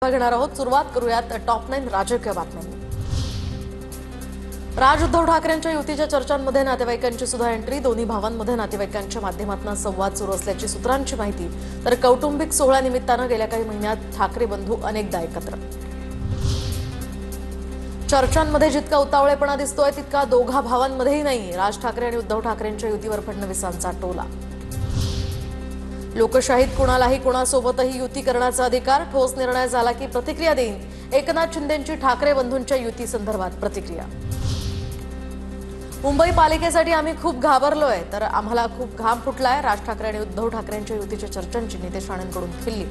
आढावा घेणार आहोत। सुरुवात करूयात टॉप 9 राजकीय बातम्यांनी। उद्धव ठाकरेंच्या युतीच्या चर्चांमध्ये नातेवाईकांची सुद्धा एंट्री। दोन्ही भावांमध्ये नातेवाईकांच्या माध्यमातून संवाद सुरू असल्याची सूत्रांची माहिती। तर कौटुंबिक सोहळ्यानिमित्तानं गेल्या काही महिन्यात ठाकरे बंधू अनेकदा एकत्र। चर्चांमध्ये जितका उतावळेपणा दिसतोय तितका दोघा भावांमध्येही नाही। राज ठाकरे आणि उद्धव ठाकरेंच्या युतीवर फडणवीसांचा टोला। लोकशाहीत कुणालाही कुणासोबतही युती करण्याचा अधिकार। ठोस निर्णय झाला की प्रतिक्रिया देईन। एकनाथ शिंदेंची ठाकरे बंधूंच्या युती संदर्भात प्रतिक्रिया। मुंबई पालिकेसाठी आम्ही खूप घाबरलोय, तर आम्हाला खूप घाम फुटलाय। राज ठाकरे आणि उद्धव ठाकरेंच्या युतीच्या चर्चांची नितेश राणेंकडून खिल्ली।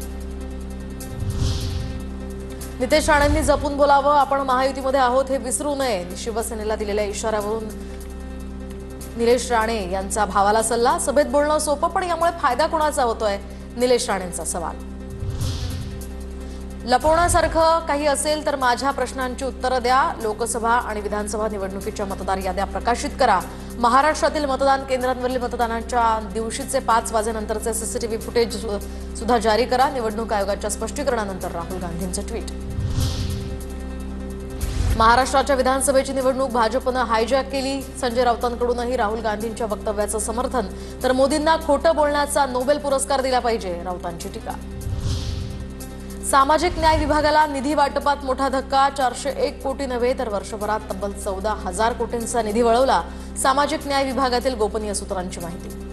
नितेश राणेंनी जपून बोलावं, आपण महायुतीमध्ये आहोत हे विसरू नये। शिवसेनेला दिलेल्या इशाऱ्यावरून निलेश राणे यांचा भावाला सल्ला। सभेत बोलणं सोपं, पण यामुळे फायदा कोणाचा होतोय? निलेश राणेंचा सवाल। लपवण्यासारखं काही असेल तर माझ्या प्रश्नांची उत्तरं द्या। लोकसभा आणि विधानसभा निवडणुकीच्या मतदार याद्या प्रकाशित करा। महाराष्ट्रातील मतदान केंद्रांवरील मतदानाच्या दिवशीचे 5 वाजेनंतरचे सीसीटीव्ही फुटेज सुद्धा जारी करा। निवडणूक आयोगाच्या स्पष्टीकरणानंतर राहुल गांधींचं ट्विट। महाराष्ट्राच्या विधानसभेची निवडणूक भाजपनं हायजॅक केली। संजय राऊतांकडूनही राहुल गांधींच्या वक्तव्याचं समर्थन। तर मोदींना खोटं बोलण्याचा नोबेल पुरस्कार दिला पाहिजे, राऊतांची टीका। सामाजिक न्याय विभागाला निधी वाटपात मोठा धक्का। 401 कोटी नव्हे तर वर्षभरात तब्बल 14,000 कोटींचा निधी वळवला। सामाजिक न्याय विभागातील गोपनीय सूत्रांची माहिती।